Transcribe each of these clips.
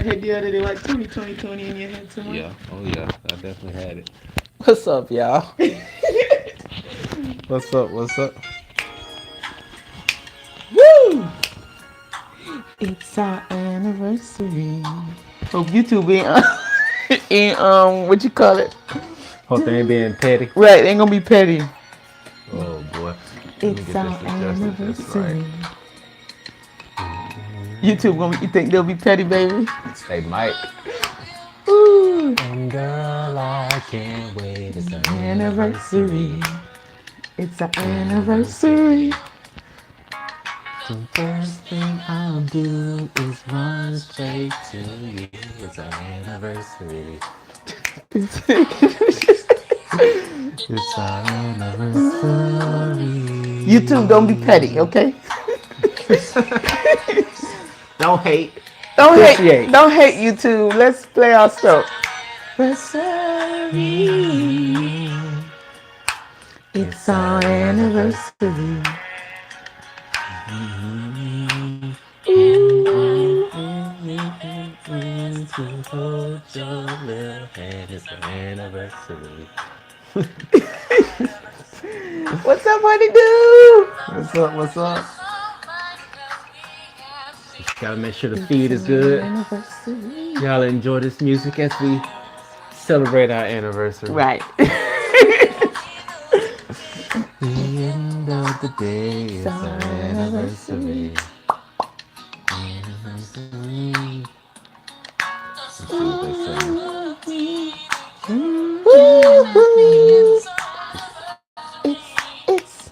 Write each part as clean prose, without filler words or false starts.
head the other day, like 2020 in your head somewhere. Yeah. Oh yeah. I definitely had it. What's up, y'all? What's up? What's up? Woo! It's our anniversary. Hope you two be in what you call it? Whole thing being petty. Right, ain't gonna be petty. Oh boy. Let me It's get our this adjusted just right. anniversary. You two you think they'll be petty, baby? They might. Woo! And girl, I can't wait. It's our Anniversary. It's our anniversary. The first thing I'll do is run straight to you. It's our anniversary. It's our anniversary. You two don't be petty, okay? Don't hate. Don't Appreciate. hate. Don't hate you two. Let's play our stuff. Anniversary. It's our anniversary. To hold your little hand. It's our anniversary. What's up, honey do? What's up? What's up? Gotta make sure the feed is good. Anniversary. Y'all enjoy this music as we celebrate our anniversary. Right. The end of the day is our anniversary. Anniversary. Let's see what they say. It's.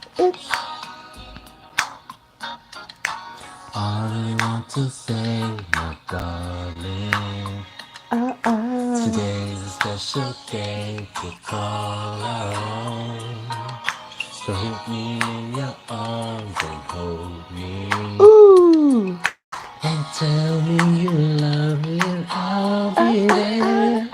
I really want to say, my darling, today's a special day to call our own. So hold me in your arms and hold me. Ooh. And tell me you love me and I'll be there.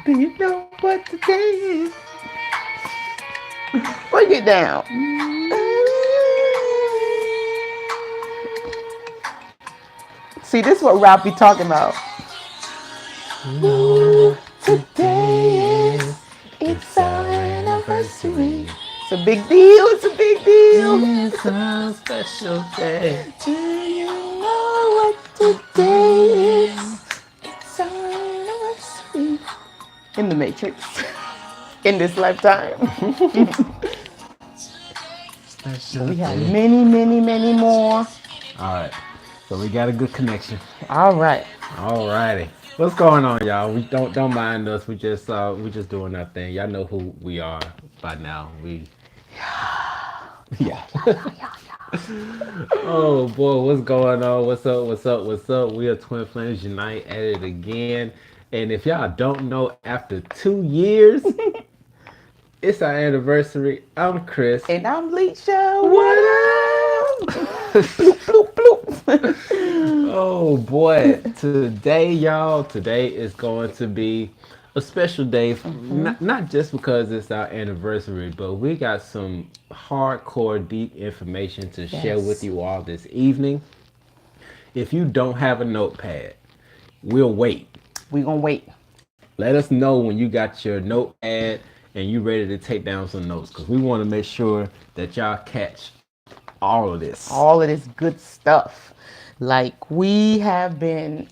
Do you know what today is? Break it down. See, this is what rap be talking about. Ooh, today is. It's our anniversary. It's a big deal. It's a big deal. It's a special day. Do you know what today is? It's our anniversary. In the Matrix. In this lifetime. Special We have day. many more. All right. So we got a good connection. All right. All righty. What's going on, y'all? We don't mind us. We just doing our thing. Y'all know who we are by now. Yeah. Oh boy, what's going on? What's up? What's up? What's up? We are Twin Flames Unite at it again. And if y'all don't know, after 2 years, it's our anniversary. I'm Chris. And I'm Leisha. What up? Bloop, bloop, bloop. Oh boy, today, y'all, today is going to be a special day. Not just because it's our anniversary, but we got some hardcore, deep information to share Yes. with you all this evening. If you don't have a notepad, we'll wait. We gonna wait. Let us know when you got your notepad and you ready to take down some notes, because we want to make sure that y'all catch all of this. All of this good stuff. Like, we have been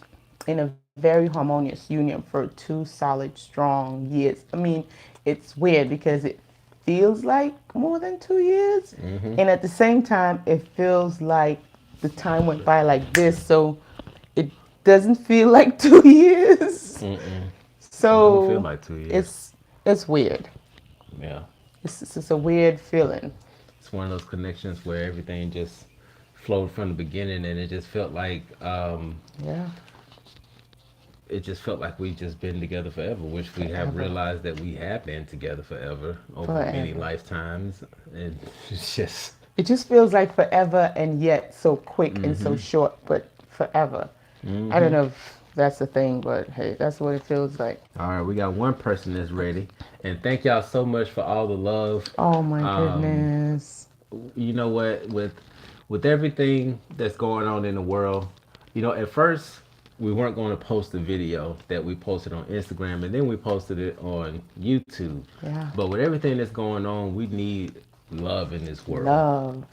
in a very harmonious union for 2 solid, strong years. I mean, it's weird because it feels like more than 2 years. And at the same time, it feels like the time went by like this. So it doesn't feel like 2 years. So Don't feel like 2 years. it's weird. Yeah. It's a weird feeling. It's one of those connections where everything just flowed from the beginning, and it just felt like Yeah. it just felt like we just been together forever, which we have realized that we have been together forever over many Forever. lifetimes. And it's just It just feels like forever and yet so quick and so short, but forever. I don't know if that's the thing, but hey, that's what it feels like. all right. We got one person that's ready, And thank y'all so much for all the love. Oh my Um, goodness. you know what? With everything that's going on in the world, at first we weren't going to post the video that we posted on Instagram, and then we posted it on YouTube. Yeah. But with everything that's going on, we need love in this world. Love.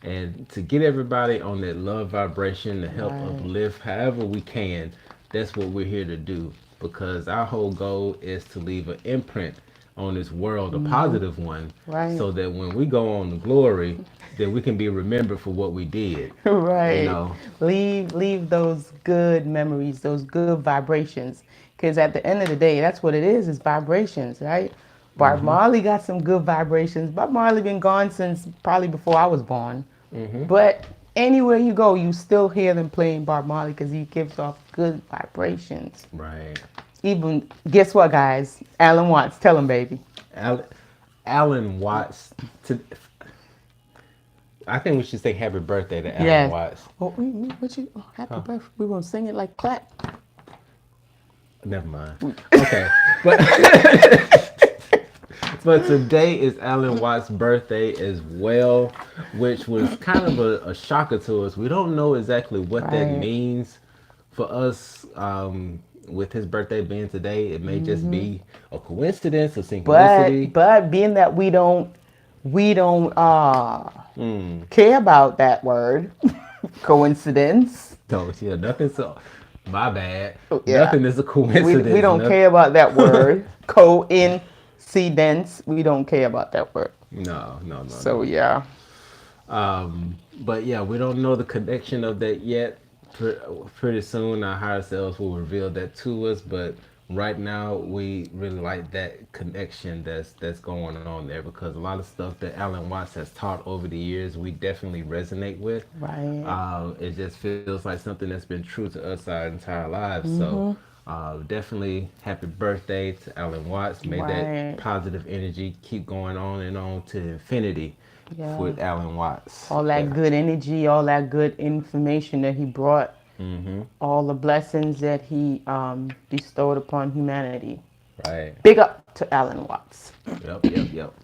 And to get everybody on that love vibration to help Right. uplift however we can, that's what we're here to do. Because our whole goal is to leave an imprint on this world, a positive one, Right. so that when we go on to glory, that we can be remembered for what we did. You Right. know? Leave those good memories, those good vibrations. Because at the end of the day, that's what it is vibrations, right? Bob Mm-hmm. Marley got some good vibrations. Bob Marley been gone since probably before I was born. Mm-hmm. But anywhere you go, you still hear them playing Bob Marley because he gives off good vibrations. Right. Even, guess what, guys? Alan Watts, tell him, baby. Al- Alan Watts. I think we should say happy birthday to Alan Yes. Watts. Oh, what you? Oh, happy birthday. We gonna sing it like clap. Never mind. Okay. But but today is Alan Watts' birthday as well, which was kind of a shocker to us. We don't know exactly what that Right. means for us. With his birthday being today, it may just be a coincidence, a synchronicity. But being that we don't care about that word, coincidence. So yeah, nothing. So my bad. Yeah. Nothing is a We coincidence. don't care about that word. Coincidence. We don't care about that word. No, no, no, So no. yeah. But yeah, we don't know the connection of that yet. Pretty soon, our higher selves will reveal that to us. But right now, we really like that connection that's going on there because a lot of stuff that Alan Watts has taught over the years, we definitely resonate with. Right. It just feels like something that's been true to us our entire lives. So. Definitely happy birthday to Alan Watts. May that Right. positive energy keep going on and on to infinity Yeah. with Alan Watts. All that Yeah. good energy, all that good information that he brought, all the blessings that he bestowed upon humanity. Right. Big up to Alan Watts. Yep, yep, yep.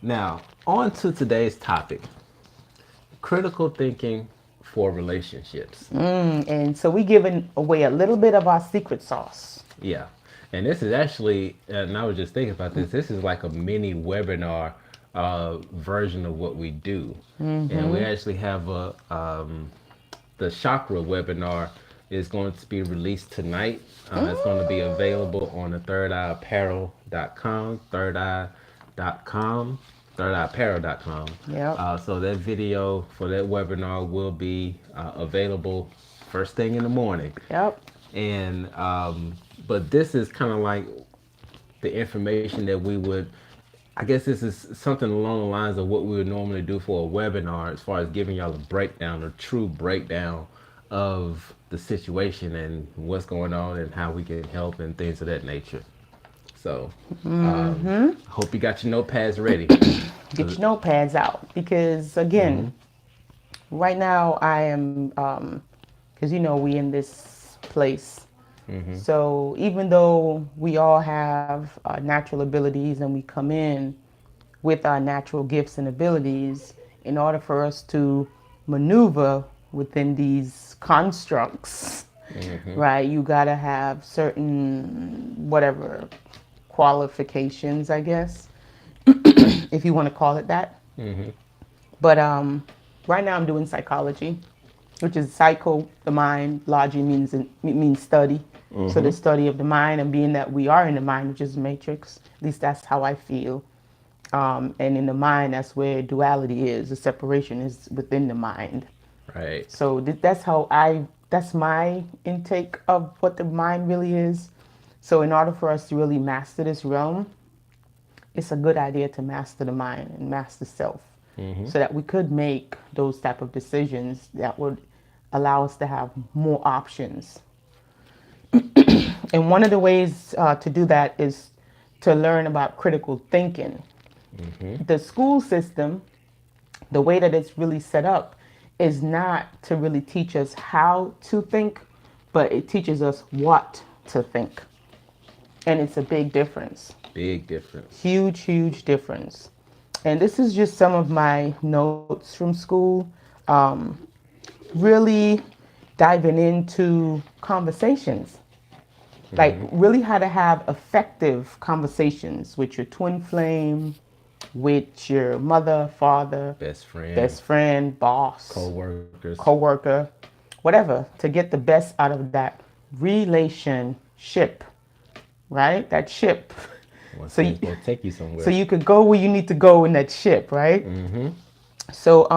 Now, on to today's topic critical thinking for relationships. And so we giving away a little bit of our secret sauce. Yeah. And this is actually, and I was just thinking about this is like a mini webinar version of what we do. And we actually have the chakra webinar is going to be released tonight. It's going to be available on the thirdeye.apparel.com, thirdeye.com, thirdeye.apparel.com. Yep. So that video for that webinar will be available first thing in the morning. Yep. And but this is kind of like the information that we would I guess this is something along the lines of what we would normally do for a webinar as far as giving y'all a breakdown, a true breakdown of the situation and what's going on and how we can help and things of that nature. So I hope you got your notepads ready. Get your notepads out because again, right now I am because we in this place. So even though we all have natural abilities and we come in with our natural gifts and abilities, in order for us to maneuver within these constructs, right, you got to have certain whatever qualifications, I guess, if you want to call it that. But right now I'm doing psychology, which is psycho, the mind. Logy means study. So the study of the mind, and being that we are in the mind, which is a matrix. At least that's how I feel. And in the mind, that's where duality is. The separation is within the mind. Right. So that's my intake of what the mind really is. So in order for us to really master this realm, it's a good idea to master the mind and master self, so that we could make those type of decisions that would allow us to have more options. And one of the ways to do that is to learn about critical thinking. The school system, the way that it's really set up, is not to really teach us how to think, but it teaches us what to think. And it's a big difference. Big difference. Huge, huge difference. And this is just some of my notes from school. Um, really diving into conversations, like Hmm. really how to have effective conversations with your twin flame, with your mother, father, Best friend, best friend, boss, co-workers. co-worker, whatever, to get the best out of that relationship, right? That ship. One So thing's you, gonna take you so somewhere. you could go where you need to go in that ship, right? Hmm. So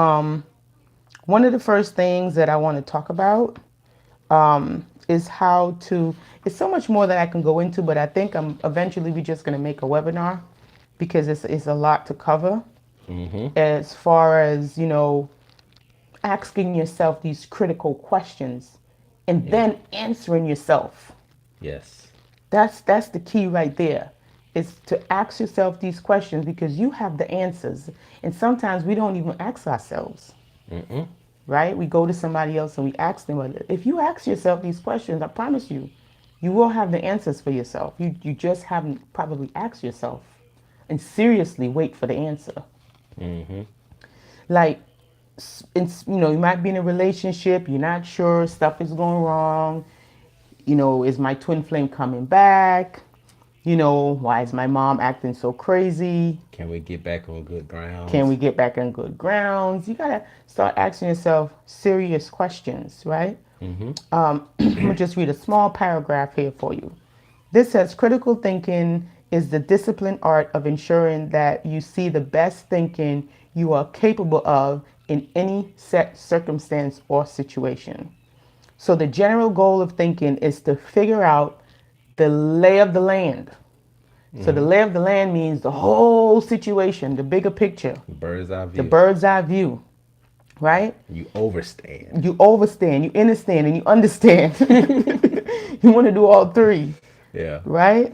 one of the first things that I want to talk about is how to. It's so much more that I can go into, but I think I'm eventually we're just going to make a webinar because it's a lot to cover Hmm. as far as asking yourself these critical questions and Yeah. then answering yourself. Yes. That's the key right there. Is to ask yourself these questions because you have the answers, and sometimes we don't even ask ourselves. Mm-mm. Right? We go to somebody else and we ask them. If you ask yourself these questions, I promise you, you will have the answers for yourself. You just haven't probably asked yourself and seriously wait for the answer. Hmm. Like, you might be in a relationship, you're not sure, stuff is going wrong. Is my twin flame coming back? Why is my mom acting so crazy? Can we get back on good Can we grounds? get back on good grounds? You gotta start asking yourself serious questions, right? Hmm. I'm gonna just read a small paragraph here for you. This says critical thinking is the disciplined art of ensuring that you see the best thinking you are capable of in any set circumstance or situation. So the general goal of thinking is to figure out the lay of the land. So the Hmm. lay of the land means the whole situation, the bigger picture, Bird's eye the view. bird's eye view, right? You overstand. You overstand, you understand, and you understand. You want to do all three, Yeah. right?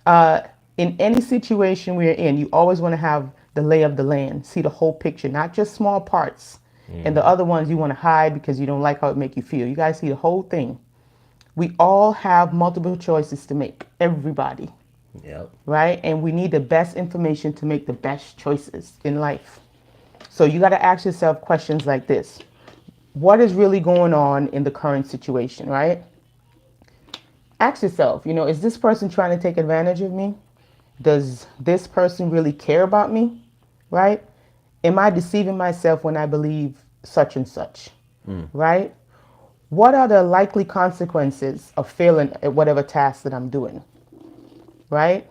Uh, in any situation we're in, you always want to have the lay of the land, see the whole picture, not just small parts. And the Hmm. other ones you want to hide because you don't like how it make you feel. You got to see the whole thing. We all have multiple choices to make, everybody, Yep. right? And we need the best information to make the best choices in life. So you got to ask yourself questions like this. What is really going on in the current situation, right? Ask yourself, is this person trying to take advantage of me? Does this person really care about me? Right? Am I deceiving myself when I believe such and such? Mm. Right? What are the likely consequences of failing at whatever task that I'm doing? Right?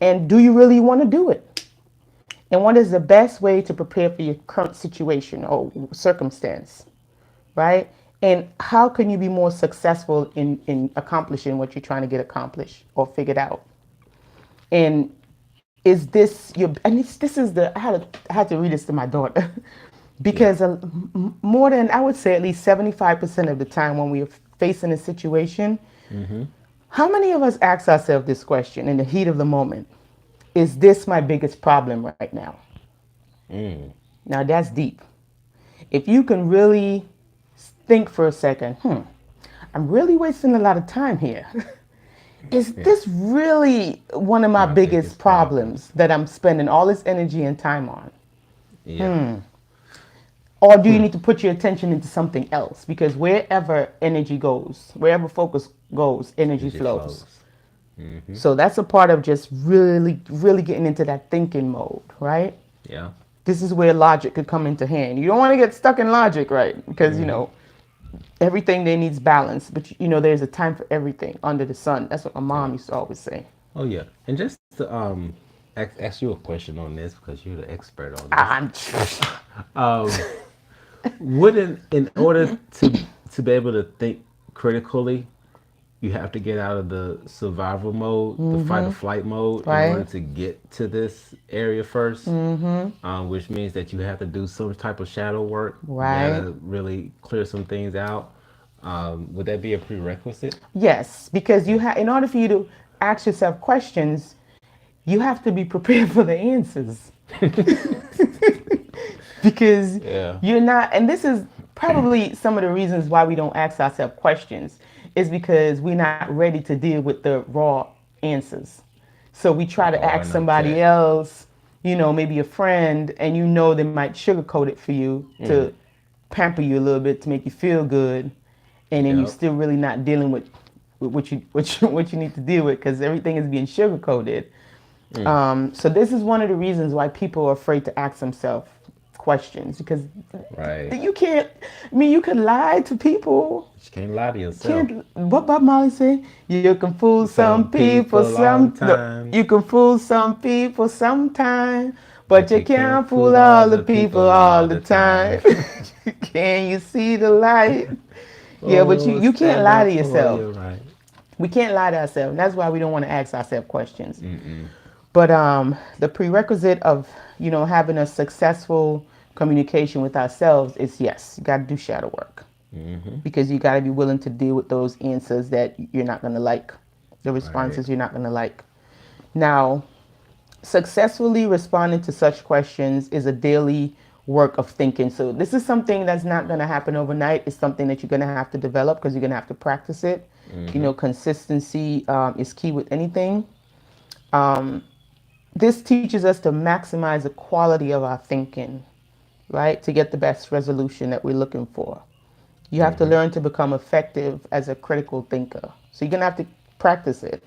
And do you really want to do it? And what is the best way to prepare for your current situation or circumstance? Right? And how can you be more successful in accomplishing what you're trying to get accomplished or figured out? And is this your, and this is the, I had to read this to my daughter Yeah. because more than, I would say at least 75% of the time when we're facing a situation, Hmm. how many of us ask ourselves this question in the heat of the moment? Is this my biggest problem right now? Mm. Now that's deep. If you can really think for a second, I'm really wasting a lot of time here. Is Yeah. this really one of my My biggest biggest problem. problems that I'm spending all this energy and time on? Yeah. Or do you Hmm. need to put your attention into something else? Because wherever energy goes, wherever focus goes, energy Energy flows. flows. Hmm. So that's a part of just really, really getting into that thinking mode, right? Yeah. This is where logic could come into hand. You don't want to get stuck in logic, right? Because, Hmm. everything there needs balance. But, there's a time for everything under the sun. That's what my Yeah. mom used to always say. Oh yeah. And just to ask you a question on this because you're the expert on this. I'm, Um, wouldn't in order to be able to think critically, you have to get out of the survival mode, the fight or flight mode, in order right? to get to this area first. Which means that you have to do some type of shadow work. You Right. gotta really clear some things out. Would that be a prerequisite? Yes, because Yeah. in order for you to ask yourself questions, you have to be prepared for the answers. Because Yeah. you're not, and this is probably some of the reasons why we don't ask ourselves questions, is because we're not ready to deal with the raw answers. So we try to Or ask in a somebody text. else, maybe a friend, and they might sugarcoat it for you to pamper you a little bit to make you feel good, and then you're Yep. still really not dealing with what you need to deal with because everything is being sugarcoated. So this is one of the reasons why people are afraid to ask themselves questions because Right. you can't. I mean, you can lie to people. You can't lie to yourself. Can't what Bob Marley say? You can fool some Some people people all the some. No, time, you can fool some people sometime, but but you you can't can't fool fool all all the the people people all all the the time. time. Can you see the light? Yeah, but you Oh, you can't stand lie to up for yourself. your right. We can't lie to ourselves. And that's why we don't want to ask ourselves questions. Mm-mm. But the prerequisite of having a successful communication with ourselves is yes, you got to do shadow work Mm-hmm. because you got to be willing to deal with those answers that you're not going to like, the Right. responses you're not going to like. Now, successfully responding to such questions is a daily work of thinking. So this is something that's not going to happen overnight. It's something that you're going to have to develop because you're going to have to practice it. Mm-hmm. Consistency is key with anything. This teaches us to maximize the quality of our thinking, right? To get the best resolution that we're looking for. You have to Mm-hmm. learn to become effective as a critical thinker. So you're going to have to practice it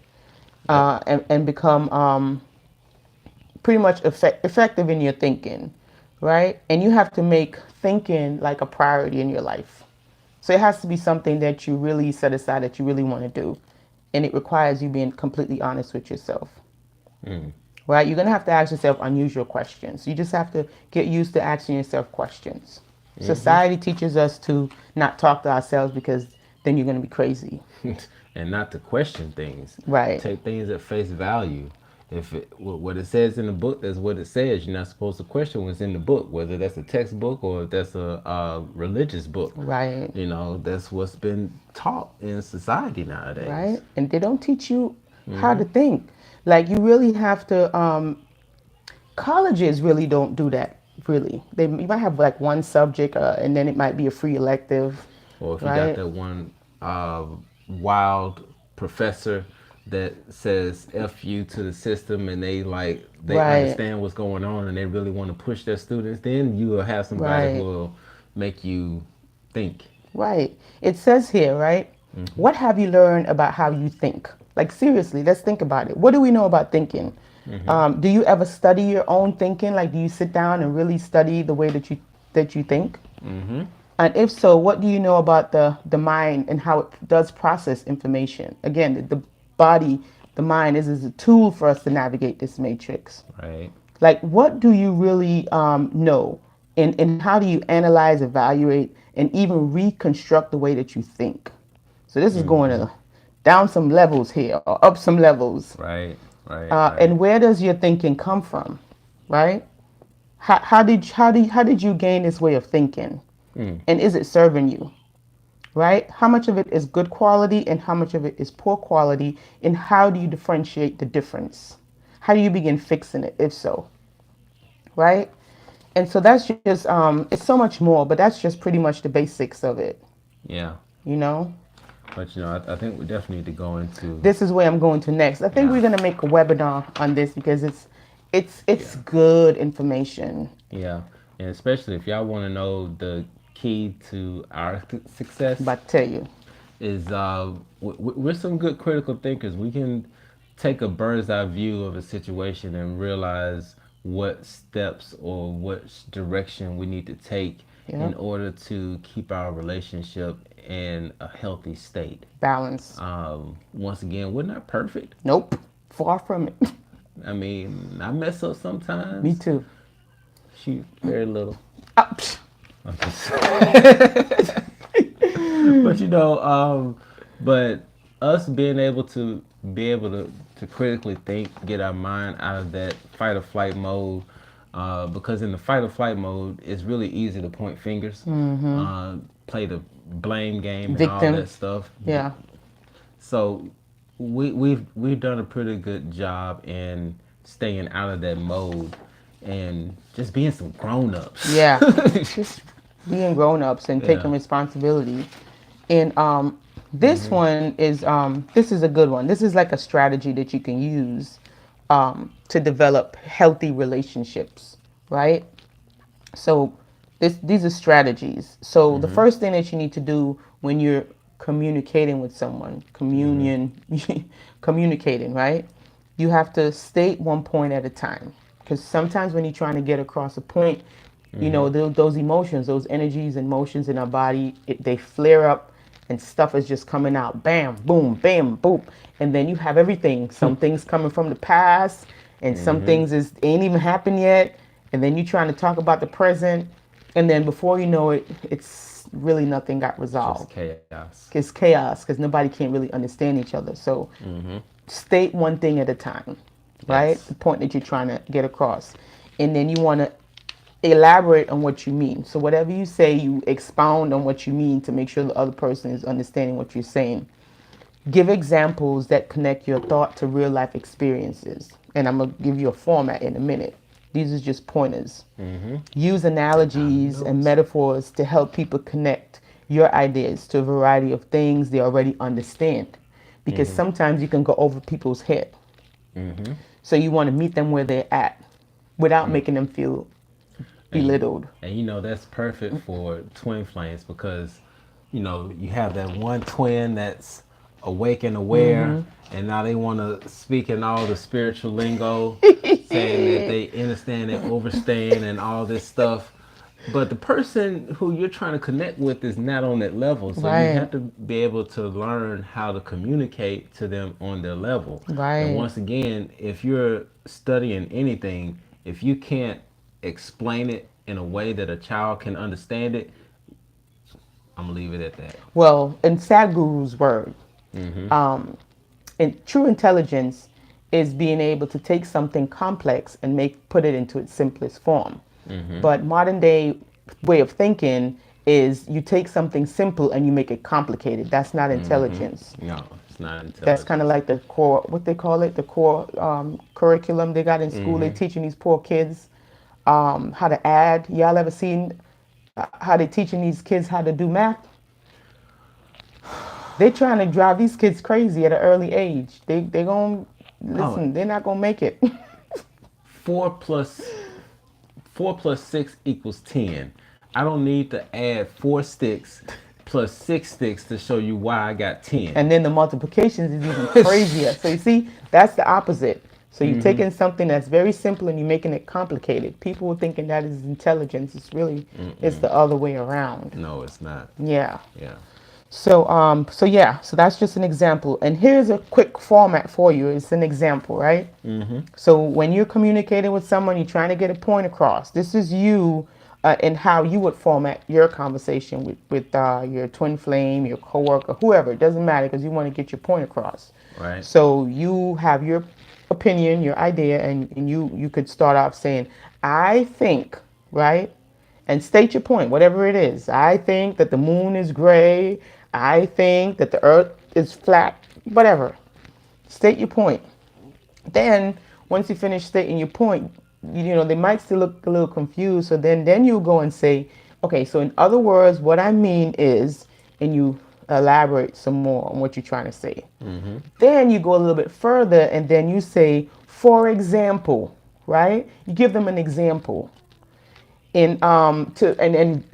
Yep. and become pretty much effective in your thinking, right? And you have to make thinking like a priority in your life. So it has to be something that you really set aside that you really want to do. And it requires you being completely honest with yourself, Mm. right? You're going to have to ask yourself unusual questions. You just have to get used to asking yourself questions. Mm-hmm. Society teaches us to not talk to ourselves because then you're going to be crazy, And not to question things. right? Take things at face value. If what it says in the book, that's what it says. You're not supposed to question what's in the book, whether that's a textbook or if that's a religious book. Right, That's what's been taught in society nowadays. right. And they don't teach you how to think. Like you really have to. Colleges really don't do that. Really, you might have like one subject, and then it might be a free elective, Or if you got right? that one wild professor that says "f you" to the system, and they Right, understand what's going on, and they really want to push their students, then you will have somebody who right, will make you think. right. It says here, right? What have you learned about how you think? Like seriously, let's think about it. What do we know about thinking? Do you ever study your own thinking? Like, do you sit down and really study the way that you think? Mm-hmm. And if so, what do you know about the mind and how it does process information? Again, the body, the mind is a tool for us to navigate this matrix. Right. Like, what do you really know? And how do you analyze, evaluate, and even reconstruct the way that you think? So this is going Mm-hmm. to down some levels here or up some levels. Right. Right. And Right. where does your thinking come from? Right? How did you gain this way of thinking? Mm. And is it serving you? Right? How much of it is good quality and how much of it is poor quality? And how do you differentiate the difference? How do you begin fixing it, if so? Right? And so that's just, it's so much more, but that's just pretty much the basics of it, Yeah. you know? But I think we definitely need to go into. This is where I'm going to next. I think Yeah. we're going to make a webinar on this because it's Yeah. good information. Yeah. And especially if y'all want to know the key to our success, But I tell you, is we're some good critical thinkers. We can take a bird's eye view of a situation and realize what steps or what direction we need to take yeah, in order to keep our relationship in a healthy state. balance. Once again, we're not perfect. Nope, far from it. I mean, I mess up Me sometimes. too. Shoot, very little. Ah, psh. I'm just but but us being able to to critically think, get our mind out of that fight or flight mode, because in the fight or flight mode, it's really easy to point fingers, play the blame game and all Victim. that stuff. Yeah, So we've done a pretty good job in staying out of that mode and just being some grown ups. yeah. Just being grown ups and taking Yeah. responsibility. And this one is this is a good one. This is like a strategy that you can use to develop healthy relationships, right? So these are strategies. So the Mm-hmm. first thing that you need to do when you're communicating with someone, Mm-hmm. communicating, right? You have to state one point at a time. Because sometimes when you're trying to get across a point, Mm-hmm. those emotions, those energies and motions in our body, they flare up and stuff is just coming out. Bam, boom, bam, boom. And then you have everything. Some things coming from the past and some Mm-hmm. things is ain't even happened yet. And then you trying to talk about the present. And then before you know it, it's really nothing got Just resolved. chaos. It's chaos because nobody can't really understand each other. So Mm-hmm. state one thing at a time, right? Yes. The point that you're trying to get across. And then you want to elaborate on what you mean. So whatever you say, you expound on what you mean to make sure the other person is understanding what you're saying. Give examples that connect your thought to real life experiences. And I'm going to give you a format in a minute. These are just pointers. Mm-hmm. Use Take down the analogies and notes. metaphors to help people connect your ideas to a variety of things they already understand. Because Mm-hmm. sometimes you can go over people's head. Mm-hmm. So you want to meet them where they're at without Mm. making them feel And belittled. that's perfect for twin flames because you have that one twin that's awake and aware, and now they want to speak in all the spiritual lingo, saying that they understand and overstand and all this stuff. But the person who you're trying to connect with is not on that level, so you Right, have to be able to learn how to communicate to them on their level. And right. once again, if you're studying anything, if you can't explain it in a way that a child can understand it, I'm gonna leave it at that. Well, in Sadhguru's word, Mm-hmm. and true intelligence is being able to take something complex and put it into its simplest form. Mm-hmm. But modern day way of thinking is you take something simple and you make it complicated. That's not Mm-hmm. intelligence. No, it's not That's kind of intelligence. like the core, what they call it, the core curriculum they got in school. They Mm-hmm. teaching these poor kids how to add. Y'all ever seen how they teaching these kids how to do math? They're trying to drive these kids crazy at an early age. They gonna Oh, listen. They're not gonna make it. four plus 4 plus 6 equals 10. I don't need to add 4 sticks plus 6 sticks to show you why I got 10. And then the multiplications is even crazier. So you see, that's the opposite. So you're Mm-hmm. taking something that's very simple and you're making it complicated. People are thinking that is intelligence. It's the other way around. No, it's not. Yeah. Yeah. So that's just an example. And here's a quick format for you. It's an example, right? Mm-hmm. So when you're communicating with someone, you're trying to get a point across. This is you and how you would format your conversation with your twin flame, your coworker, whoever. It doesn't matter because you want to get your point across. Right. So you have your opinion, your idea, and you could start off saying, I think, right? And state your point, whatever it is. I think that the moon is gray. I think that the earth is flat. Whatever. State your point. Then once you finish stating your point, they might still look a little confused. So then you go and say, okay, so in other words, what I mean is, and you elaborate some more on what you're trying to say. Mm-hmm. Then you go a little bit further and then you say, for example, right? You give them an example. And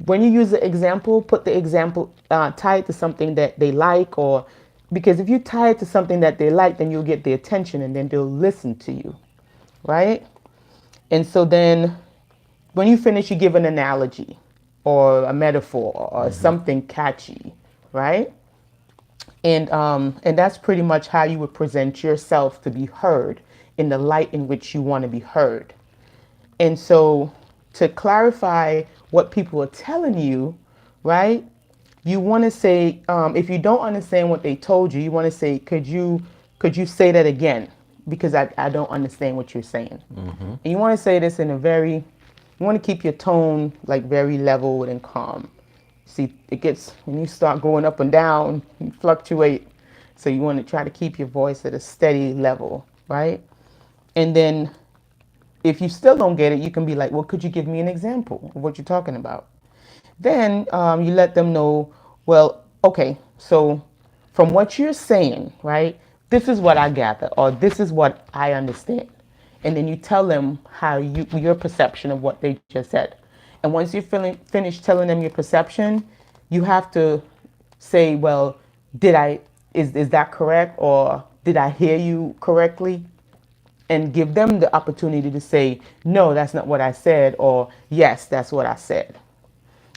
when you use the example, put the example tie it to something that they like, or because if you tie it to something that they like, then you'll get their attention and then they'll listen to you, right? And so then when you finish, you give an analogy or a metaphor or Mm-hmm. something catchy, right? And that's pretty much how you would present yourself to be heard in the light in which you want to be heard. And so, to clarify what people are telling you, right? You want to say, if you don't understand what they told you, you want to say, could you say that again? Because I don't understand what you're saying. Mm-hmm. And you want to say this in a very, you want to keep your tone like very level and calm. See, it gets, when you start going up and down, you fluctuate. So you want to try to keep your voice at a steady level, right? And then if you still don't get it, you can be like, well, could you give me an example of what you're talking about? Then you let them know, well, okay, so from what you're saying, right, this is what I gather, or this is what I understand. and then you tell them how your perception of what they just said. And once you finish telling them your perception, you have to say, well, did I is that correct, or did I hear you correctly? And give them the opportunity to say, no, that's not what I said, or yes, that's what I said.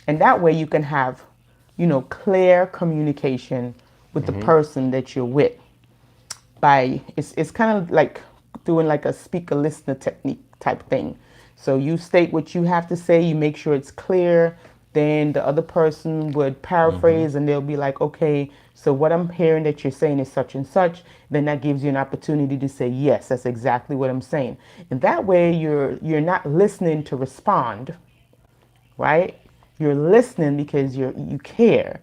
And that way you can have, clear communication with the person that you're with. It's kind of like doing like a speaker listener technique type thing. So you state what you have to say, you make sure it's clear, then the other person would paraphrase and they'll be like, okay, so what I'm hearing that you're saying is such and such. Then that gives you an opportunity to say, yes, that's exactly what I'm saying. And that way you're not listening to respond, right? You're listening because you care,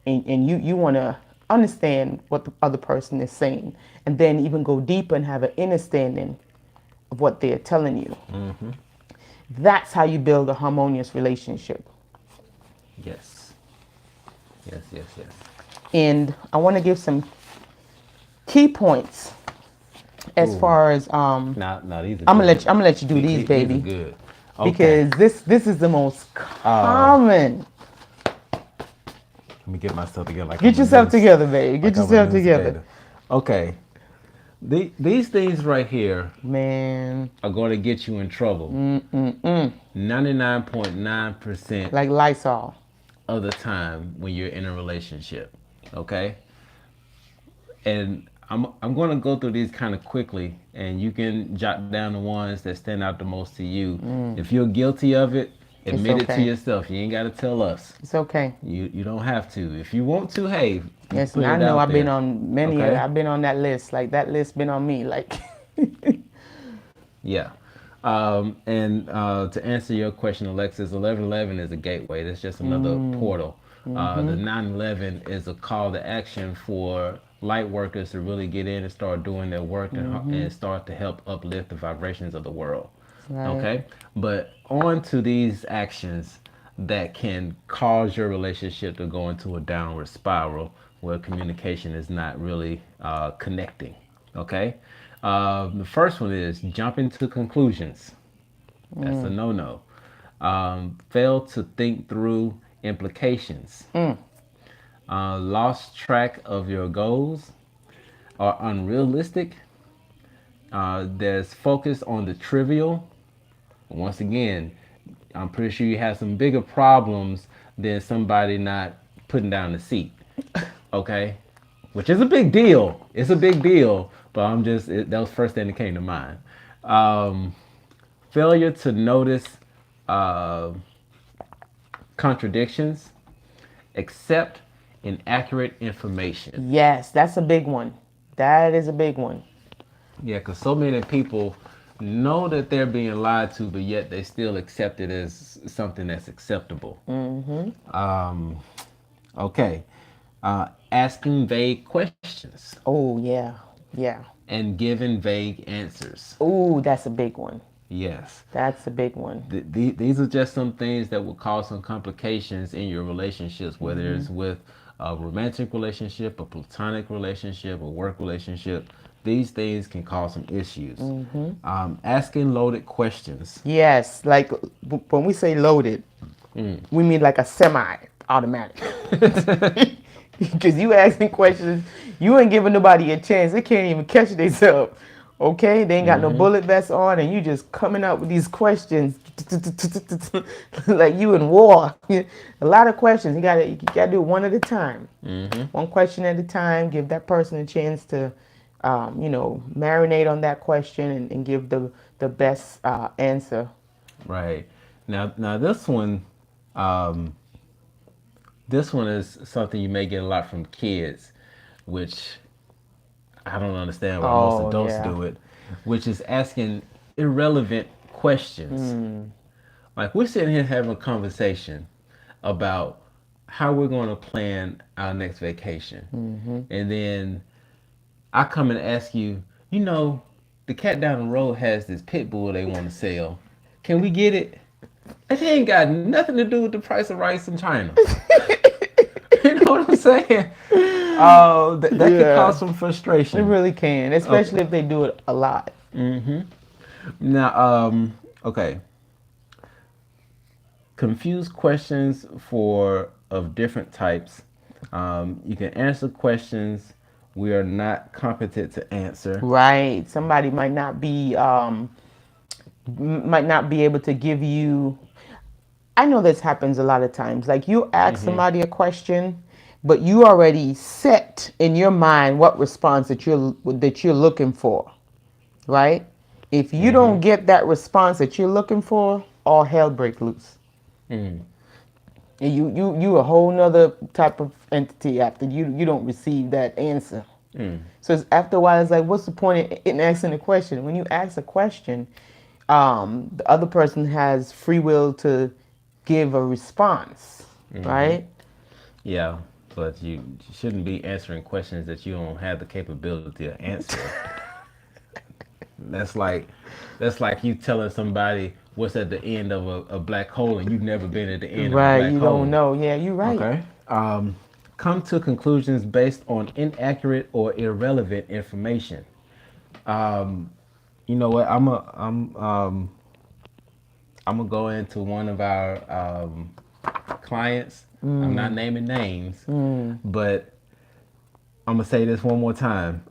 and you want to understand what the other person is saying, and then even go deeper and have an understanding of what they're telling you. That's how you build a harmonious relationship. Yes. Yes, yes, yes. And I want to give some key points as Ooh. far as Now these are I'm good. gonna let you do these, baby, These are good. Okay. because this is the most common. Let me get myself together. Like Get yourself together, baby. Get yourself together, Okay. These things right here man. are going to get you in trouble. 99.9% Like Lysol. of the time when you're in a relationship. Okay? And I'm going to go through these kind of quickly, and you can jot down the ones that stand out the most to you. If you're guilty of it, admit it to yourself. You ain't got to tell us. It's okay. You don't have to. If you want to, hey. Yes, I know. I've been on many. Okay. I've been on that list. Like that list been on me. Like. Yeah. And to answer your question, Alexis, 1111 is a gateway. That's just another portal. The 911 is a call to action for light workers to really get in and start doing their work and start to help uplift the vibrations of the world. Right. Okay? But on to these actions that can cause your relationship to go into a downward spiral where communication is not really connecting. Okay? The first one is jumping to conclusions. That's a no-no. Fail to think through implications. Lost track of your goals, are unrealistic. There's focus on the trivial. Once again, I'm pretty sure you have some bigger problems than somebody not putting down the seat. Okay? Which is a big deal. It's a big deal. But that was the first thing that came to mind. Failure to notice contradictions, accept inaccurate information. Yes, that's a big one. That is a big one. Yeah, because so many people know that they're being lied to, but yet they still accept it as something that's acceptable. Okay. Asking vague questions. Oh yeah, yeah. And giving vague answers. Oh, that's a big one. Yes. That's a big one. These are just some things that will cause some complications in your relationships, whether it's with a romantic relationship, a platonic relationship, a work relationship. These things can cause some issues. Asking loaded questions. Yes, like when we say loaded, we mean like a semi-automatic. Because you asking questions, you ain't giving nobody a chance. They can't even catch themselves. Okay, they ain't got no bullet vests on, and you just coming up with these questions like you in war. A lot of questions. You gotta do one at a time. One question at a time. Give that person a chance to, marinate on that question and give the best answer. Right. Now this one. This one is something you may get a lot from kids, which I don't understand why most adults do it, which is asking irrelevant questions. Like we're sitting here having a conversation about how we're going to plan our next vacation. And then I come and ask you, the cat down the road has this pit bull they want to sell. Can we get it? It ain't got nothing to do with the price of rice in China. You know what I'm saying? That can cause some frustration. It really can, especially if they do it a lot. Now, okay. Confused questions for of different types. You can answer questions we are not competent to answer. Right. Somebody might not be able to give you. I know this happens a lot of times. Like you ask somebody a question, but you already set in your mind what response that you're looking for, right? If you don't get that response that you're looking for, all hell break loose. And you a whole nother type of entity after you don't receive that answer. So it's, after a while, it's like, what's the point in asking a question? When you ask a question, the other person has free will to give a response, right? Yeah, but you shouldn't be answering questions that you don't have the capability to answer. That's like that's like you telling somebody what's at the end of a black hole and you've never been at the end of a Right. black You don't hole. know. Yeah, you're right. Okay. Come to conclusions based on inaccurate or irrelevant information. You know what? I'm gonna go into one of our clients. I'm not naming names, but I'm gonna say this one more time.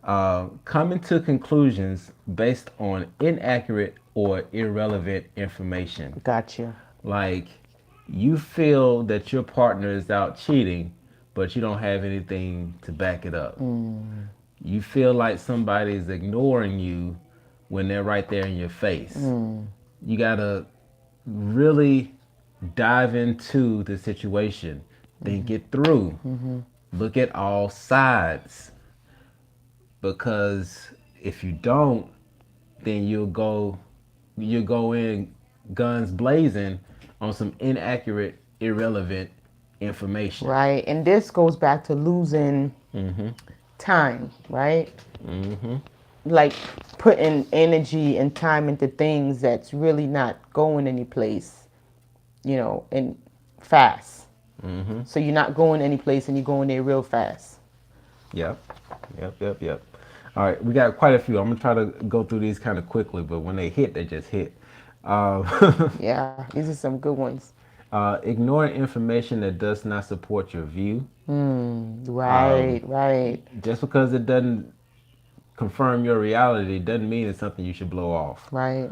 Coming to conclusions based on inaccurate or irrelevant information. Gotcha. Like you feel that your partner is out cheating, but you don't have anything to back it up. You feel like somebody is ignoring you when they're right there in your face. You gotta really dive into the situation, think it through, look at all sides. Because if you don't, then you'll go in guns blazing on some inaccurate, irrelevant information. Right. And this goes back to losing time, right? Like putting energy and time into things that's really not going any place, and fast. So you're not going any place and you're going there real fast. Yep. Yep. All right, we got quite a few. I'm gonna try to go through these kind of quickly, but when they hit, they just hit. Yeah, these are some good ones. Ignoring information that does not support your view. Right, right, Just because it doesn't confirm your reality doesn't mean it's something you should blow off. right.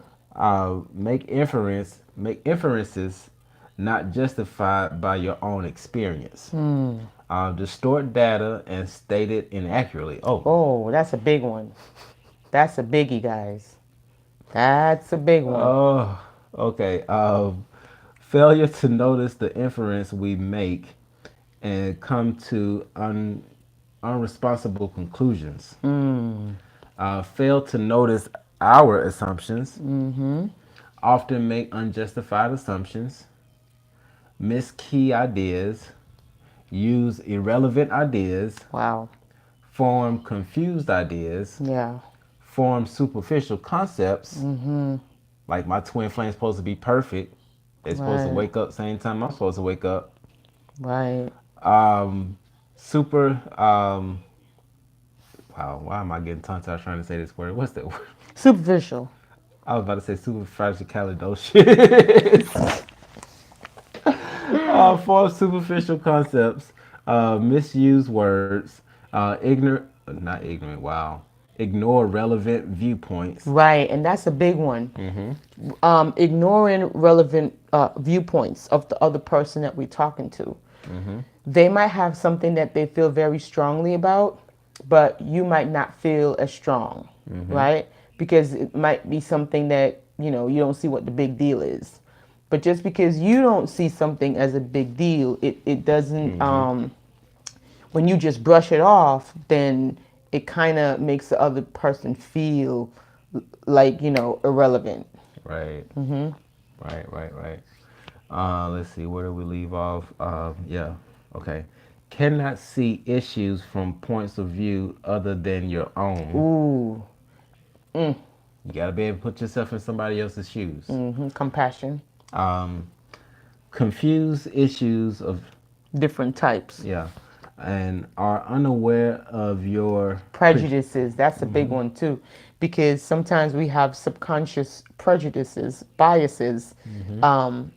Make inferences not justified by your own experience. Distort data and state it inaccurately. Oh, Oh, that's a big one. That's a biggie, guys. That's a big one. oh, okay. Failure to notice the inference we make and come to unresponsible conclusions. Fail to notice our assumptions. Often make unjustified assumptions. Miss key ideas. Use irrelevant ideas. Wow. Form confused ideas. Yeah. Form superficial concepts. Like my twin flame's supposed to be perfect. They're supposed to Right. wake up same time I'm supposed to wake up. Right. Super. Wow. Why am I getting tongue tied trying to say this word? What's that word? Superficial. I was about to say superfragilicious. Form superficial concepts. Misuse words. Not ignorant. Wow. Ignore relevant viewpoints. Right, and that's a big one. Ignoring relevant viewpoints of the other person that we're talking to. They might have something that they feel very strongly about, but you might not feel as strong, right? Because it might be something that, you don't see what the big deal is. But just because you don't see something as a big deal, it doesn't, when you just brush it off, then it kind of makes the other person feel like, irrelevant. Right. Right. Let's see. Where do we leave off? Yeah. Okay. Cannot see issues from points of view other than your own. Ooh, You gotta be able to put yourself in somebody else's shoes. compassion. Confuse issues of Different types. yeah, and are unaware of your Prejudices, that's a big one too. because sometimes we have subconscious prejudices, biases, um,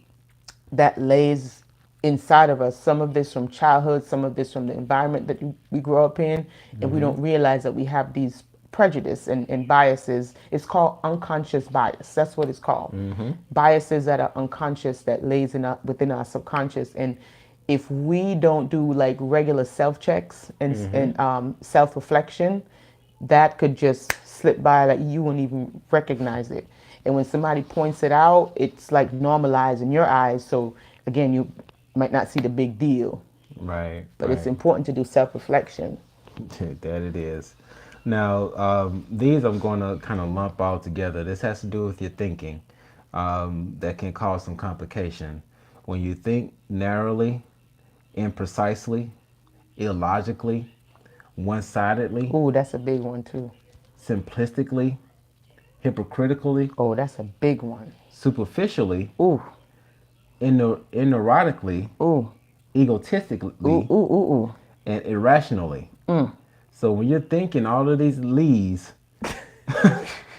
that lays inside of us. Some of this from childhood, some of this from the environment that we grow up in, and we don't realize that we have these prejudice and biases. It's called unconscious bias. That's what it's called. Biases that are unconscious that lays in within our subconscious. And if we don't do like regular self checks and self reflection, that could just slip by like you won't even recognize it. And when somebody points it out, it's like normalized in your eyes. So again, you might not see the big deal, Right, but it's right. important to do self reflection. That it is. Now, these I'm going to kind of lump all together. This has to do with your thinking, that can cause some complication. When you think narrowly, imprecisely, illogically, one-sidedly, Ooh, that's a big one too. simplistically, hypocritically, Oh, that's a big one. superficially, Ooh, inerotically, ooh, ooh, egotistically, ooh, ooh, ooh. and irrationally. So when you're thinking all of these lees,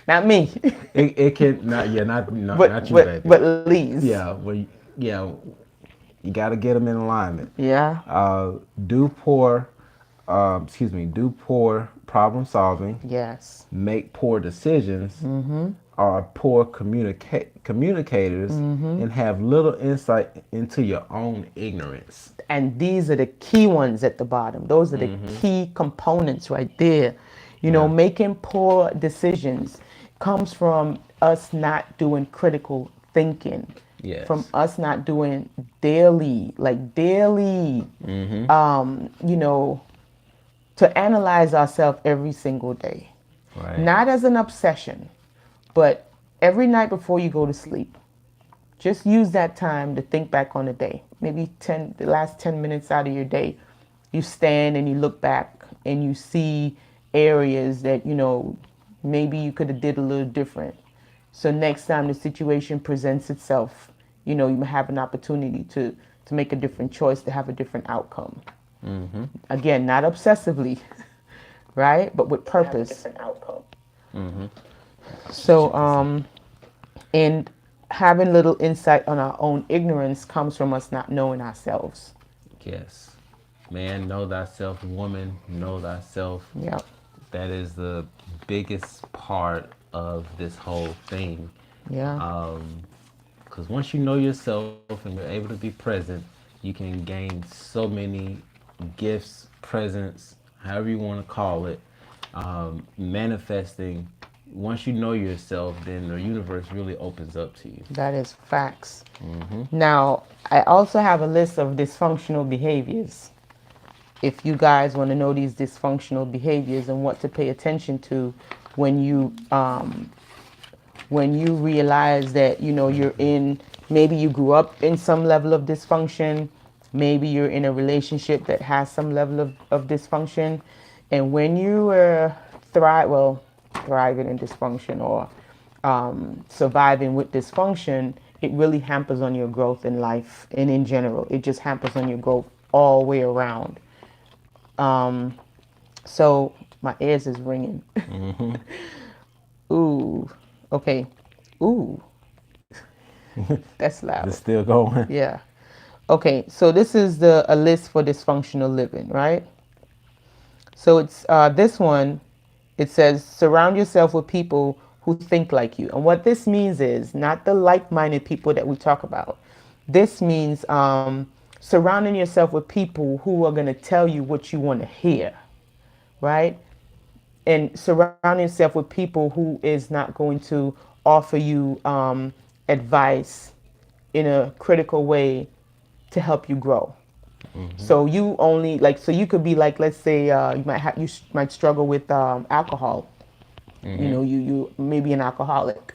Not me, it can not yeah but not you, but baby. but Lee's. Yeah, well, yeah, you got to get them in alignment. Yeah. Do poor, do poor problem solving, Yes. make poor decisions, are poor communicators, and have little insight into your own ignorance. And these are the key ones at the bottom. Those are the key components right there. You know, Yeah. making poor decisions comes from us not doing critical thinking, from Yes. us not doing daily, you know, to analyze ourselves every single day. Right. Not as an obsession, but every night before you go to sleep. Just use that time to think back on the day. Maybe the last 10 minutes out of your day. You stand and you look back and you see areas that, you know, maybe you could have did a little different. So next time the situation presents itself, you know, you may have an opportunity to make a different choice, to have a different outcome. Again, not obsessively, right? But with purpose. So, and having little insight on our own ignorance comes from us not knowing ourselves. Yes. Man, know thyself. Woman, know thyself. Yeah. That is the biggest part of this whole thing. Yeah. Because once you know yourself and you're able to be present, you can gain so many gifts, presents, however you want to call it, manifesting. Once you know yourself, then the universe really opens up to you. That is facts. Now, I also have a list of dysfunctional behaviors. If you guys want to know these dysfunctional behaviors and what to pay attention to when you realize that, you know, you're in, maybe you grew up in some level of dysfunction, maybe you're in a relationship that has some level of dysfunction, and when you are thriving in dysfunction or surviving with dysfunction, it really hampers on your growth in life and in general. It just hampers on your growth all the way around. So my ears is ringing. Ooh, okay. Ooh, that's loud. It's still going. Yeah. Okay, so this is a list for dysfunctional living, right? So it's this one. It says surround yourself with people who think like you, and what this means is not the like-minded people that we talk about. This means surrounding yourself with people who are going to tell you what you want to hear, right? And surround yourself with people who is not going to offer you advice in a critical way to help you grow. So you only like, so you could be like, let's say you might struggle with alcohol. You know, you may be an alcoholic.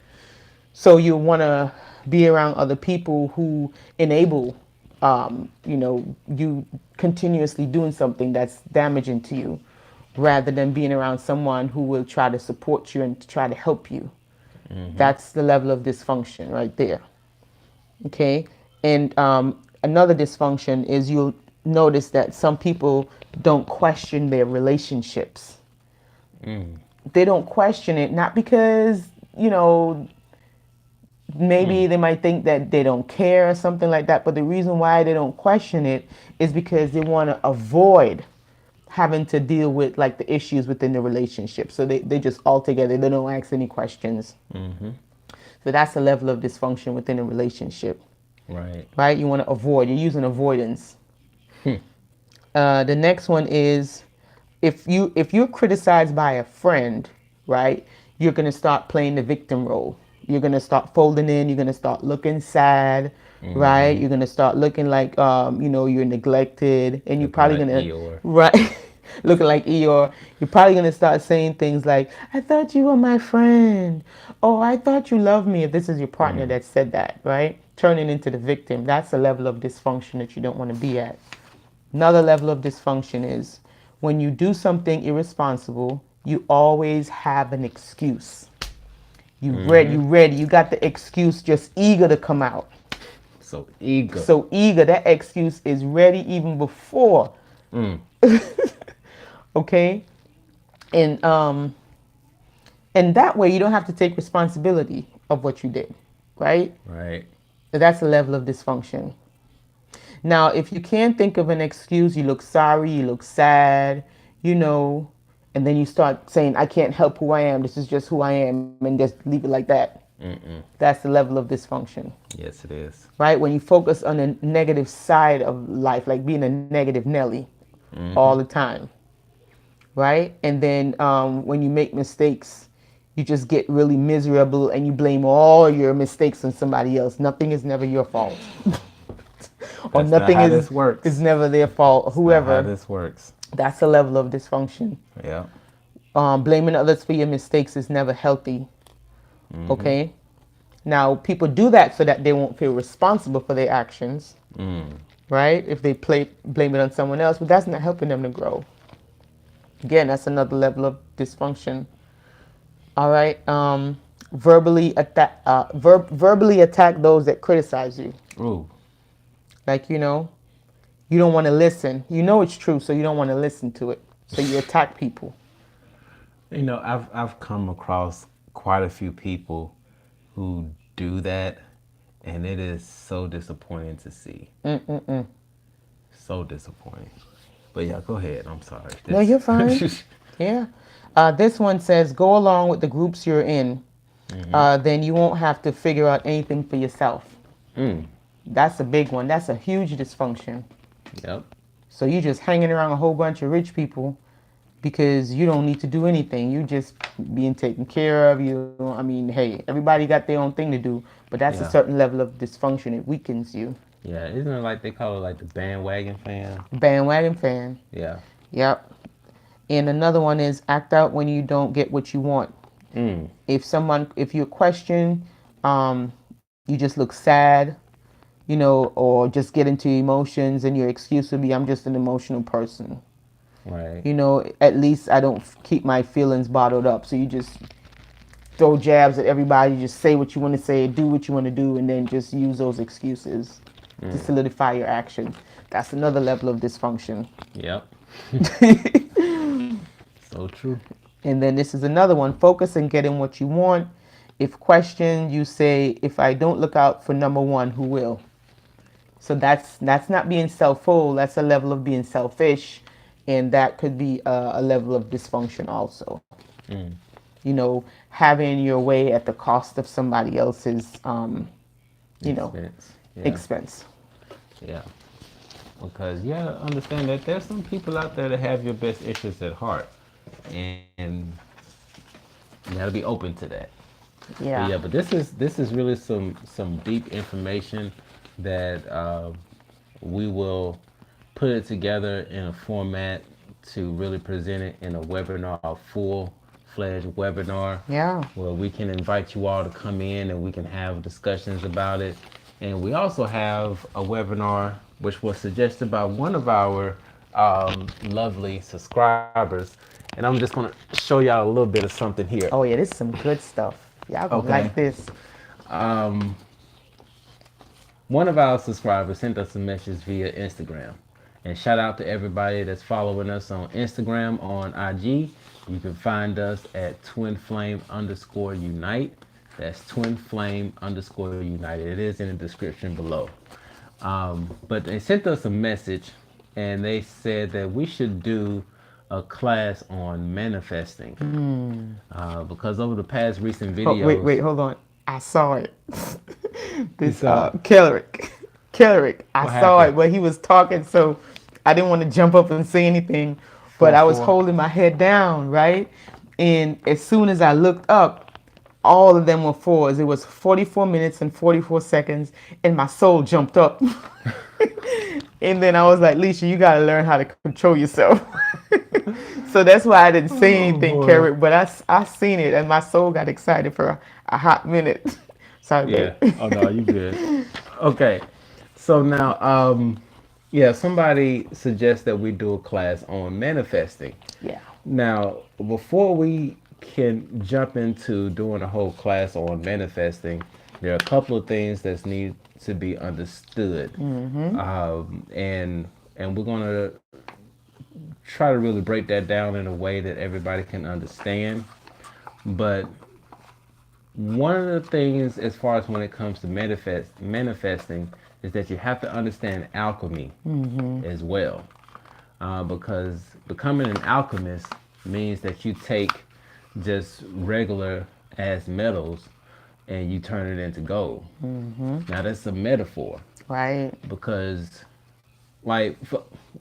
So you want to be around other people who enable, you know, you continuously doing something that's damaging to you, rather than being around someone who will try to support you and to try to help you. That's the level of dysfunction right there. Okay, and another dysfunction is you'll notice that some people don't question their relationships. they don't question it, not because, you know, maybe they might think that they don't care or something like that, but the reason why they don't question it is because they want to avoid having to deal with like the issues within the relationship. So they just all together, they don't ask any questions. So that's a level of dysfunction within a relationship, Right. right? You want to avoid, you're using avoidance. The next one is if you're criticized by a friend, right? You're gonna start playing the victim role. You're gonna start folding in. You're gonna start looking sad, right? You're gonna start looking like you're neglected, and you're Looking probably like gonna Eeyore. right looking like Eeyore. You're probably gonna start saying things like, "I thought you were my friend," "Oh, I thought you loved me." If this is your partner that said that, right? Turning into the victim. That's a level of dysfunction that you don't want to be at. Another level of dysfunction is when you do something irresponsible, you always have an excuse. You got the excuse just eager to come out. So eager. So eager, that excuse is ready even before. Okay? And that way you don't have to take responsibility of what you did, right? Right. So that's a level of dysfunction. Now, if you can't think of an excuse, you look sorry, you look sad, you know, and then you start saying, I can't help who I am. This is just who I am, and just leave it like that. That's the level of dysfunction, Yes, it is. right? When you focus on the negative side of life, like being a negative Nelly all the time, right? And then when you make mistakes, you just get really miserable and you blame all your mistakes on somebody else. Nothing is never your fault. Or That's not nothing how this is works. never their fault. Not how Whoever, this works. that's a level of dysfunction. Yeah. Blaming others for your mistakes is never healthy. Okay. Now people do that so that they won't feel responsible for their actions, right? If they blame it on someone else, but that's not helping them to grow. Again, that's another level of dysfunction. All right. Verbally attack those that criticize you. Ooh. Like, you don't want to listen. You know it's true, so you don't want to listen to it. So you attack people. You know, I've come across quite a few people who do that, and it is so disappointing to see. So disappointing. But yeah, go ahead. I'm sorry. No, you're fine. Yeah. This one says, go along with the groups you're in. Then you won't have to figure out anything for yourself. That's a big one. That's a huge dysfunction. Yep. So you just hanging around a whole bunch of rich people because you don't need to do anything. You just being taken care of. I mean, hey, everybody got their own thing to do, but that's a Yeah. certain level of dysfunction. It weakens you. Yeah. Isn't it like they call it like the bandwagon fan? Bandwagon fan. Yeah. Yep. And another one is act out when you don't get what you want. If you're questioned, you just look sad, or just get into emotions, and your excuse would be, I'm just an emotional person. Right. At least I don't keep my feelings bottled up. So you just throw jabs at everybody, just say what you want to say, do what you want to do, and then just use those excuses to solidify your action. That's another level of dysfunction. Yep. So true. And then this is another one, focus on getting what you want. If questioned, you say, if I don't look out for number one, who will? So that's not being self-full. That's a level of being selfish, and that could be a level of dysfunction also. Having your way at the cost of somebody else's, Expense. Yeah. expense. Yeah. Because you gotta understand that there's some people out there that have your best interests at heart, and you gotta be open to that. Yeah. But this is really some deep information that we will put it together in a format to really present it in a webinar, a full-fledged webinar, Yeah. where we can invite you all to come in and we can have discussions about it. And we also have a webinar which was suggested by one of our lovely subscribers. And I'm just gonna show y'all a little bit of something here. Oh yeah, this is some good stuff. Y'all gonna Okay. like this. One of our subscribers sent us a message via Instagram. And shout out to everybody that's following us on Instagram, on IG. You can find us at twinflame_unite. That's twinflame_united. It is in the description below. But they sent us a message and they said that we should do a class on manifesting. Because over the past recent Oh, wait, videos, wait, hold on. I saw it. you This saw Kellerick. I what saw happened it, but he was talking, so I didn't want to jump up and say anything. But I was for holding my head down, right? And as soon as I looked up, all of them were fours. It was 44 minutes and 44 seconds, and my soul jumped up. And then I was like, Leisha, you got to learn how to control yourself. So that's why I didn't say Oh anything, boy. Carrot, but I seen it, and my soul got excited for a hot minute. Sorry, Yeah. babe. Oh no, you good. Okay. So now, yeah, somebody suggests that we do a class on manifesting. Yeah. Now, before we can jump into doing a whole class on manifesting, there are a couple of things that need to be understood, and we're gonna try to really break that down in a way that everybody can understand. But one of the things, as far as when it comes to manifesting, is that you have to understand alchemy as well, because becoming an alchemist means that you take just regular as metals and you turn it into gold. Now that's a metaphor Right. because, like,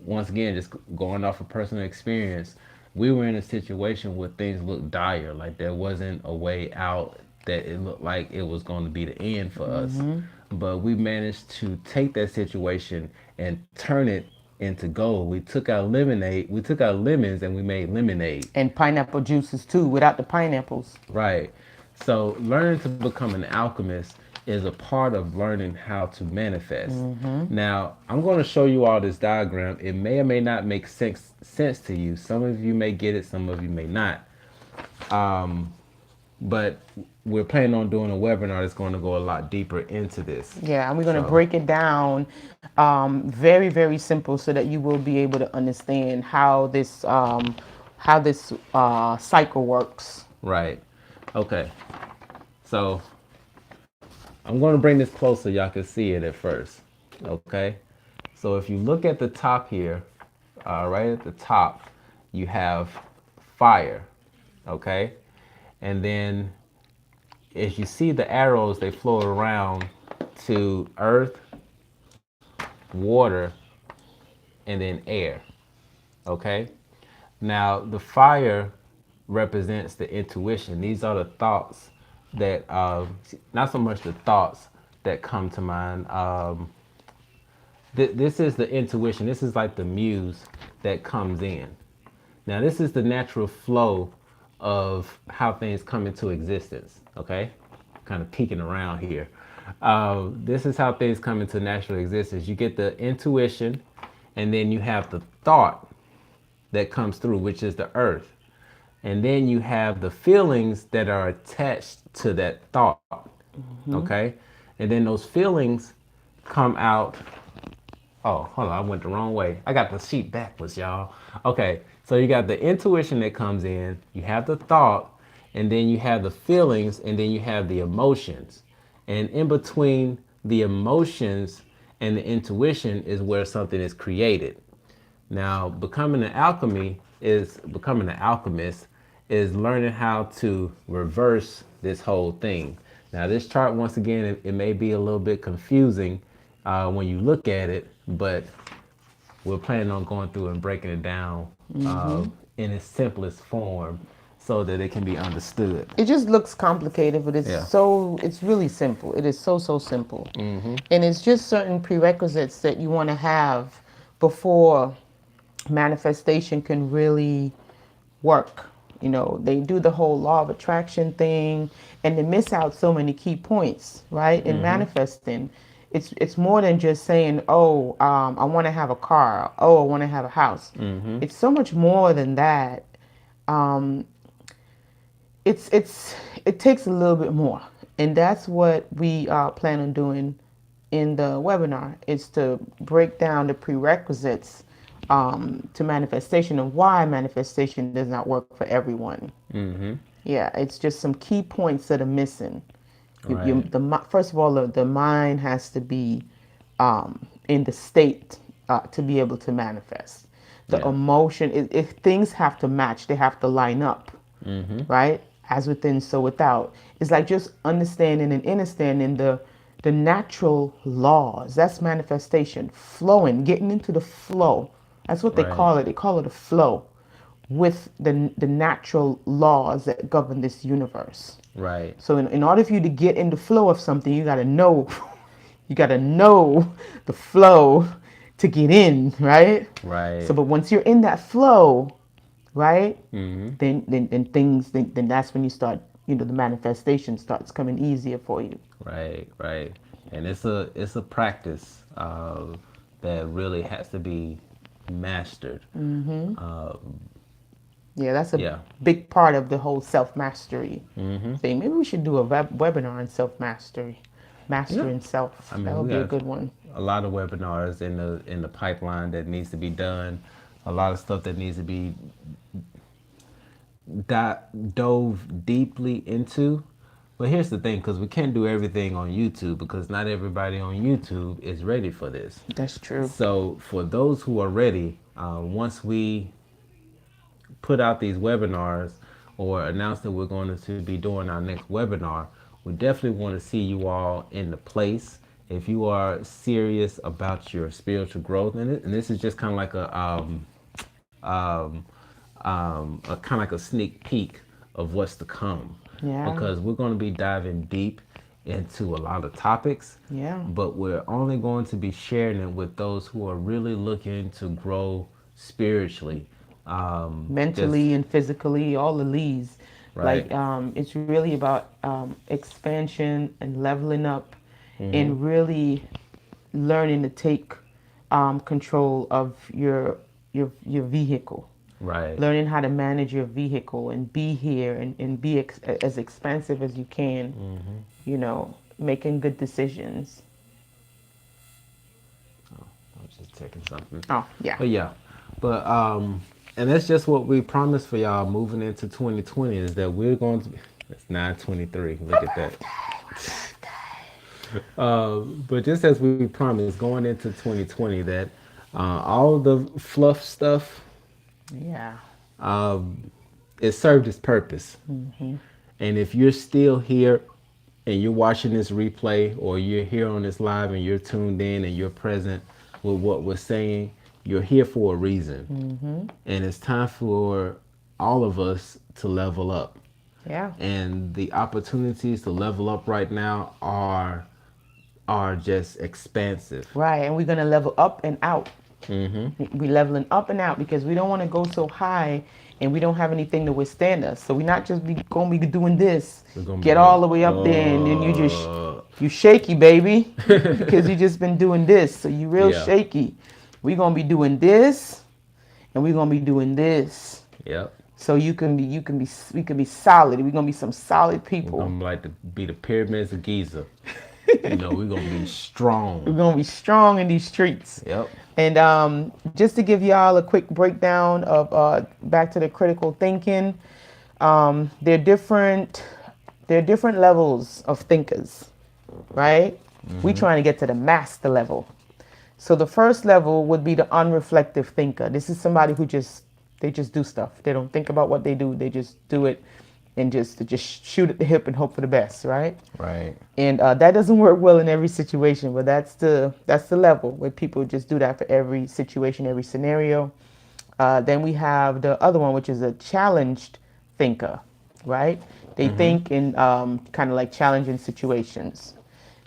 once again, just going off of personal experience, we were in a situation where things looked dire, like there wasn't a way out, that it looked like it was going to be the end for us. But we managed to take that situation and turn it into gold. We took our lemons and we made lemonade. And pineapple juices too, without the pineapples. Right. So learning to become an alchemist is a part of learning how to manifest. Now, I'm going to show you all this diagram. It may or may not make sense to you. Some of you may get it, some of you may not. But we're planning on doing a webinar that's going to go a lot deeper into this. Yeah, and we're going to So, break it down very, very simple so that you will be able to understand how this cycle works. right. Okay. So I'm going to bring this closer so y'all can see it at first. Okay. So if you look at the top here, right at the top, you have fire. Okay. And then as you see the arrows, they float around to earth, water, and then air. Okay. Now the fire represents the intuition. These are the thoughts that, not so much the thoughts that come to mind. This is the intuition. This is like the muse that comes in. Now, this is the natural flow of how things come into existence. Okay, kind of peeking around here. This is how things come into natural existence. You get the intuition, and then you have the thought that comes through, which is the earth. And then you have the feelings that are attached to that thought. Okay, and then those feelings come out. Oh, hold on, I went the wrong way. I got the sheet backwards, y'all. Okay, so you got the intuition that comes in, you have the thought, and then you have the feelings, and then you have the emotions. And in between the emotions and the intuition is where something is created. Now, becoming an alchemist is learning how to reverse this whole thing. Now, this chart, once again, it may be a little bit confusing when you look at it, but we're planning on going through and breaking it down in its simplest form so that it can be understood. It just looks complicated, but Yeah. it's really simple. It is so simple. And it's just certain prerequisites that you want to have before manifestation can really work. You know, they do the whole law of attraction thing and they miss out so many key points, right? In manifesting. It's more than just saying, oh, I want to have a car. Oh, I want to have a house. It's so much more than that. It takes a little bit more, and that's what we plan on doing in the webinar, is to break down the prerequisites to manifestation, and why manifestation does not work for everyone. Mm-hmm. Yeah, it's just some key points that are missing. Right. First of all, the mind has to be in the state to be able to manifest. The Yeah. emotion, if things have to match, they have to line up, Mm-hmm. right? As within, so without. It's like just understanding and understanding the natural laws. That's manifestation, flowing, getting into the flow. That's what they Right. call it. They call it a flow with the natural laws that govern this universe. Right. So in order for you to get in the flow of something, you got to know, you got to know the flow to get in, right? So, Right. but once you're in that flow, right, Mm-hmm. then that's when you start, the manifestation starts coming easier for you. Right. Right. And it's a practice that really has to be mastered. Yeah, that's a Yeah. big part of the whole self mastery Mm-hmm. thing. Maybe we should do a webinar on self mastery, Yeah. mastering self. I That mean, would we be a got good one. a lot of webinars in the pipeline that needs to be done. A lot of stuff that needs to be dove deeply into. But here's the thing, because we can't do everything on YouTube because not everybody on YouTube is ready for this. That's true. So for those who are ready, once we put out these webinars or announce that we're going to be doing our next webinar, we definitely want to see you all in the place. If you are serious about your spiritual growth, and this is just kind of like a kind of like a sneak peek of what's to come, Yeah. because we're going to be diving deep into a lot of topics, Yeah. but we're only going to be sharing it with those who are really looking to grow spiritually. Just Mentally and physically, all the leads. right. It's really about expansion and leveling up, Mm-hmm. and really learning to take control of your vehicle. Right. Learning how to manage your vehicle and be here, and be as expansive as you can. Mm-hmm. Making good decisions. I was just checking something. Oh yeah. But yeah, but and that's just what we promised for y'all moving into 2020 is that we're going to. It's 9:23. Look at that. But just as we promised going into 2020 that all the fluff stuff, Yeah. it served its purpose. And if you're still here and you're watching this replay or you're here on this live and you're tuned in and you're present with what we're saying, you're here for a reason. And it's time for all of us to level up. Yeah. And the opportunities to level up right now are just expansive. Right, and we're gonna level up and out. Mm-hmm. We leveling up and out because we don't want to go so high and we don't have anything to withstand us. So we're not just gonna be doing this, We're gonna be get all the way up there, and then you shaky, baby, because you just been doing this. So you real Yeah. shaky. We're gonna be doing this, and we're gonna be doing this. Yep. So we can be solid. We're gonna be some solid We're people. gonna like to be the pyramids of Giza. We're gonna be We're strong. gonna be strong in these streets. Yep. And just to give y'all a quick breakdown of back to the critical thinking, there are different levels of thinkers, right? We trying to get to the master level. So the first level would be the unreflective thinker. This is somebody who they just do stuff. They don't think about what they do. They just do it, and just shoot at the hip and hope for the best, right? Right. And that doesn't work well in every situation, but that's the level where people just do that for every situation, every scenario. Then we have the other one, which is a challenged thinker, right? They think in kind of like challenging situations.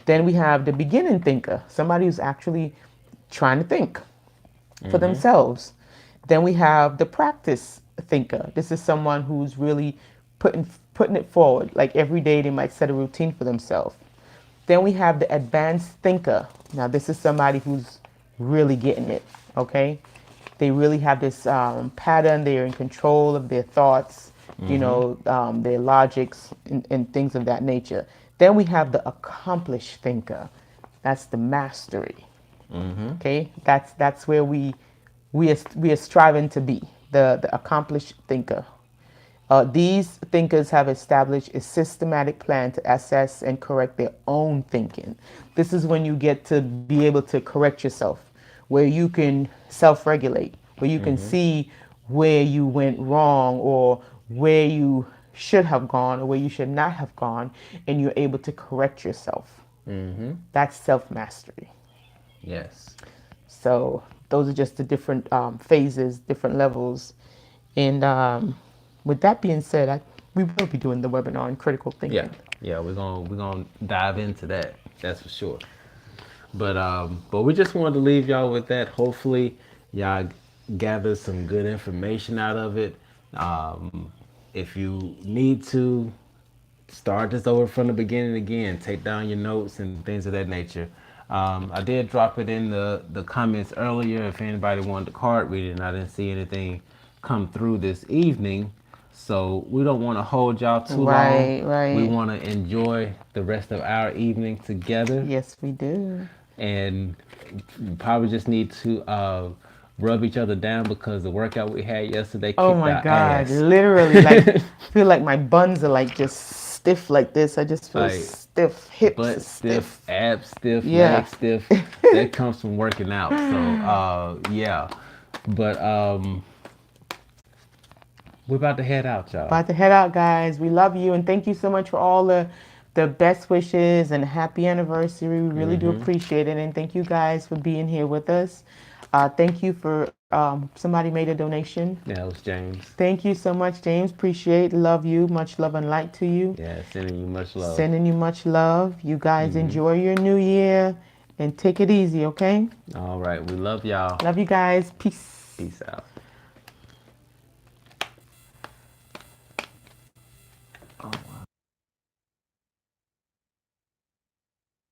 Then we have the beginning thinker, somebody who's actually trying to think for themselves. Then we have the practice thinker. This is someone who's really putting it forward. Like every day they might set a routine for themselves. Then we have the advanced thinker. Now this is somebody who's really getting it, okay? They really have this pattern. They're in control of their thoughts, their logics and things of that nature. Then we have the accomplished thinker. That's the mastery. Okay, that's where we we are striving to be the accomplished thinker. These thinkers have established a systematic plan to assess and correct their own thinking. This is when you get to be able to correct yourself, where you can self regulate, where you can see where you went wrong or where you should have gone or where you should not have gone, and you're able to correct yourself. That's self mastery. Yes. So those are just the different phases, different levels. And with that being said, we will be doing the webinar on critical Yeah. thinking. Yeah, we're gonna dive into that. That's for sure. But we just wanted to leave y'all with that. Hopefully, y'all gather some good information out of it. If you need to, start this over from the beginning again. Take down your notes and things of that nature. I did drop it in the comments earlier if anybody wanted to card read it, and I didn't see anything come through this evening. So we don't want to hold y'all too long. Right, We right. want to enjoy the rest of our evening together, Yes, we do. and we probably just need to rub each other down because the workout we had yesterday Oh kicked my our God, ass. literally, like, I feel like my buns are like just stiff like this. I just feel Like stiff, hips are butt stiff, stiff. abs stiff, Yeah. leg stiff. That comes from working out. So yeah. But we're about to head out, y'all. About to head out, guys. We love you and thank you so much for all the best wishes and happy anniversary. We really do appreciate it, and thank you guys for being here with us. Thank you for somebody made a donation. Yeah, it was James. Thank you so much, James. Appreciate, love you. Much love and light to you. Yeah, sending you much love. Sending you much love. You guys enjoy your new year and take it easy, okay? All right, we love y'all. Love you guys. Peace. Peace out.